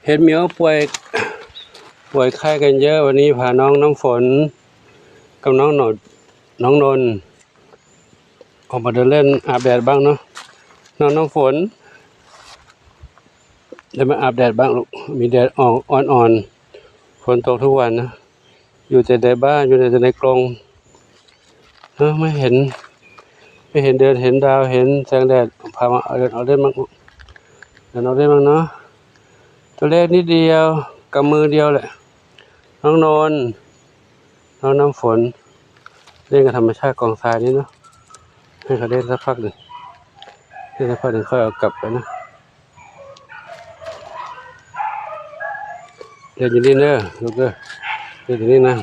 เห็นเหมียวป่วยไข้กันเยอะวันนี้พาน้องน้ำฝนกับน้องนนออกมาเดินเล่นอาบแดดบ้างเนาะน้องฝนได้มาอาบแดดบ้างลูกมีแดดอ่อนฝนตกทุกวันนะอยู่แต่ในบ้านอยู่แต่ในกรงไม่เห็นเดินเห็นดาวเห็นแสงแดดพามาเดินเอาเล่นบ้างเนาะตัวเล็กนิดเดียวกับมือเดียวแหละน้องน้ำฝนเล่นกับธรรมชาติกองทรายนี่เนาะให้เขาเล่นสักพักหนึ่งค่อยเอากลับไปนะเล่นอยู่นี่เนอะลูกเอ้ยเล่นอยู่นี่นะ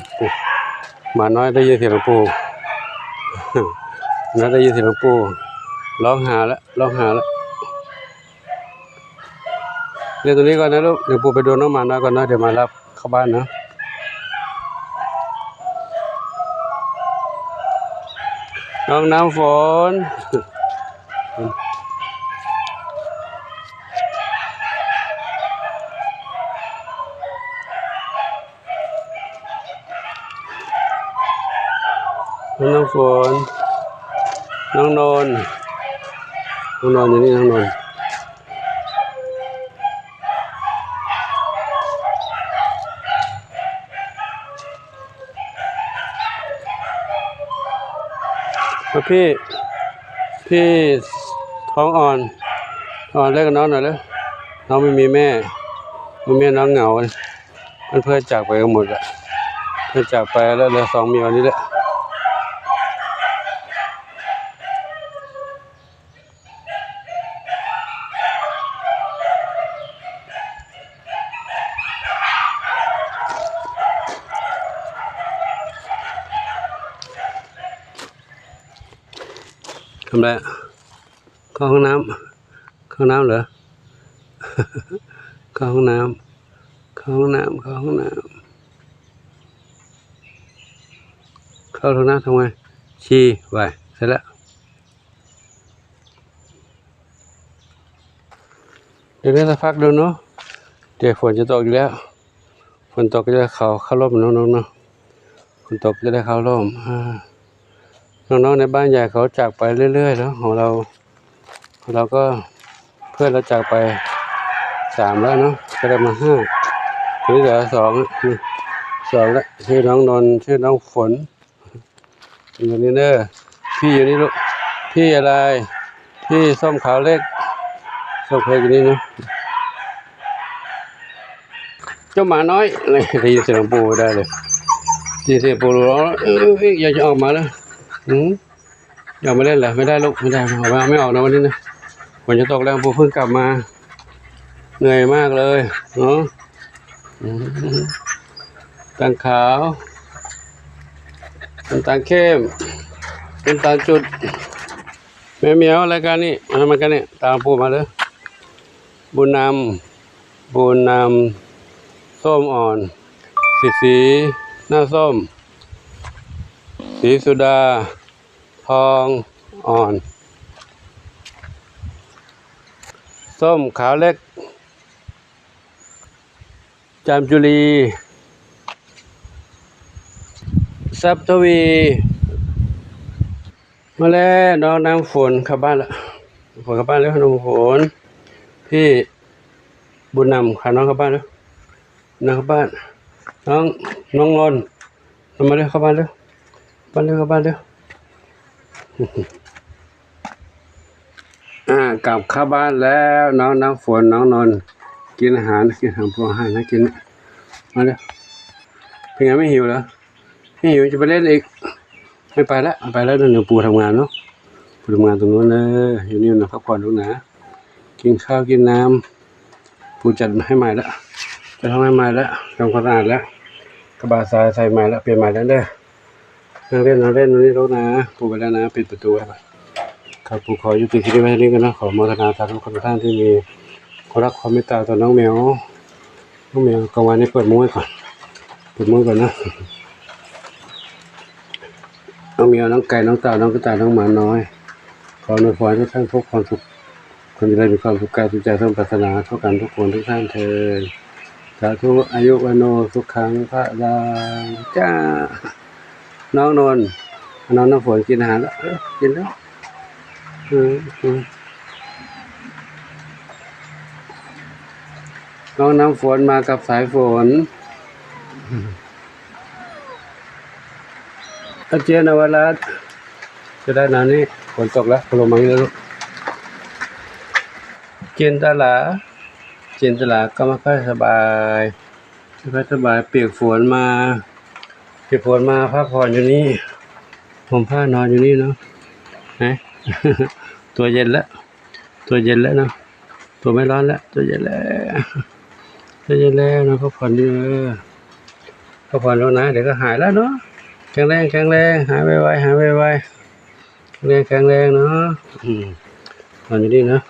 หมาน้อยได้ยินเสียงหลวงปู่น้อยได้ยินเสียงหลวงปู่ร้องหาแล้วเล่นตัวนี้ก่อนนะลูกเดี๋ยวปู่ไปดูน้องหมาน้อยก่อนนะเดี๋ยวมารับเข้าบ้านนะน้องน้ำฝนน้องฝนน้องนนอยู่นี่น้องนนพี่ท้องอ่อนเล่นกับน้องหน่อยเลยน้องไม่มีแม่น้องเหงาเพื่อนจากไปกันหมดอะเพื่อนจากไปแล้วเหลือ2 เมียนี้แหละทำไรเข้าห้องน้ำเหรอเข้าห้องน้ำเข้าห้องน้ำเข้าห้องน้ำทำไงฉี่ไว้เสร็จแล้วเดี๋ยวสักพักดูเนาะเดี๋ยวฝนจะตกอีกแล้วฝนตกก็จะเข้าร่มน้องๆเนาะฝนตกจะได้เข้าร่มน้องๆในบ้านใหญ่เขาจากไปเรื่อยๆแล้วของเราก็เพื่อนเราจากไป3แล้วเนาะก็ได้มา5ทีนี้เหลือ2แล้วชื่อน้องนนท์ชื่อน้องฝนอยู่นี่เนอะพี่อยู่นี่ลูกพี่อะไรพี่ส้มขาวเล็กส้มเล็กอยู่นี่เนาะเจ้าหมาน้อยอะไรได้ยินเสียงปู่ได้เลยได้ยินเสียงปู่ร้องอยากจะออกมาแล้วอยากมาเล่นเหรอไม่ได้ลูกไม่ได้ออกมาไม่ออกนะวันนี้นะฝนจะตกแล้วปู่เพิ่งกลับมาเหนื่อยมากเลยเนาะต่างขาวต่างเข้มเป็นต่างจุดแม่เหมียวอะไรกันนี่อะไรมากันนี่ตามปู่มาเลยบุญนำส้มอ่อนสีหน้าส้มสีสุดาทองอ่อนส้มขาวเล็กจามจุลีซับทวีมาแล้วน้องน้ำฝนเข้าบ้านแล้วน้องฝนพี่บุญนำพาน้องเข้าบ้านแล้วน้องเข้าบ้านน้องนนท์มาเร็วเข้าบ้านเร็วเข้าบ้านเร็วกลับเข้าบ้านแล้วน้องน้ำฝนน้องนนท์กินอาหารพวกอาหารนะกินมาเร็วเป็นไงไม่หิวเหรอไม่หิวจะไปเล่นอีกไม่ไปแล้วเดี๋ยวปู่ทำงานเนาะปู่ทำงานตรงนู้นเลยอยู่นี่นะพักผ่อนตรงนะกินข้าวกินน้ำปู่จัดให้ใหม่แล้วจะทำให้ใหม่แล้วทำความสะอาดแล้วกระบะทรายใส่ใหม่แล้วเปลี่ยนใหม่แล้วเด้อนั่งเล่นตรงนี้แล้วนะปู่ไปแล้วนะปิดประตูไว้ครับปู่ขอยุติคลิปไว้ที่นี้กันนะขอโมทนาสาธุทุกท่านที่มีความรักความเมตตาต่อน้องแมวกลางวันนี้เปิดมุ้งก่อนนะน้องแมวน้องไก่น้องเต่าน้องกระต่ายน้องหมาน้อยขออนุโมทนาทุกท่านพบความสุขคนจะได้มีความสุขกายสุขใจสมปรารถนาเท่ากันทุกคนทุกท่านเถิด สาธุอายุวโนสุขังพระลังจ้าน้องนนท์น้องน้ำฝนกินอาหารแล้วกินแล้วน้องน้ำฝนมากับสายฝนอาเจียนนวรัตน์จะได้นานนี้ฝนตกแล้วลงมาอีกแล้วลูกจินตลาก็ไม่ค่อยสบายเปียกฝนมาพักผ่อนอยู่นี่ผมผ้านอนอยู่นี่เนาะนะ ตัวเย็นแล้วเนาะตัวไม่ร้อนแล้วตัวเย็นแล้วเนาะพักผ่อนดีพักผ่อนแล้วนะเดี๋ยวก็หายแล้วเนาะแข็งแรงหายไวๆแข็งแรงเนาะนอนอยู่นี่เนาะ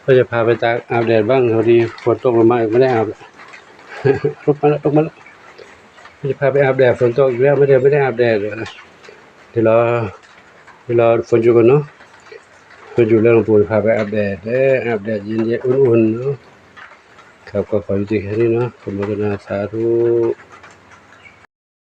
ก็จะพาไปตากอาบแดดบ้างพอดีฝนตกลงมาอีกไม่ได้อาบ ลงมาแล้วจะพาไปอาบแดดฝนตกอีกแล้วไม่ได้อาบแดดเลยเดี๋ยวรอฝนอยู่กันเนาะฝนอยู่แล้วหลวงปู่พาไปอาบแดดอาบแดดเย็นๆอุ่นๆเนาะครับก็ขอยุติแค่นี้เนาะขออนุโมทนาสาธุ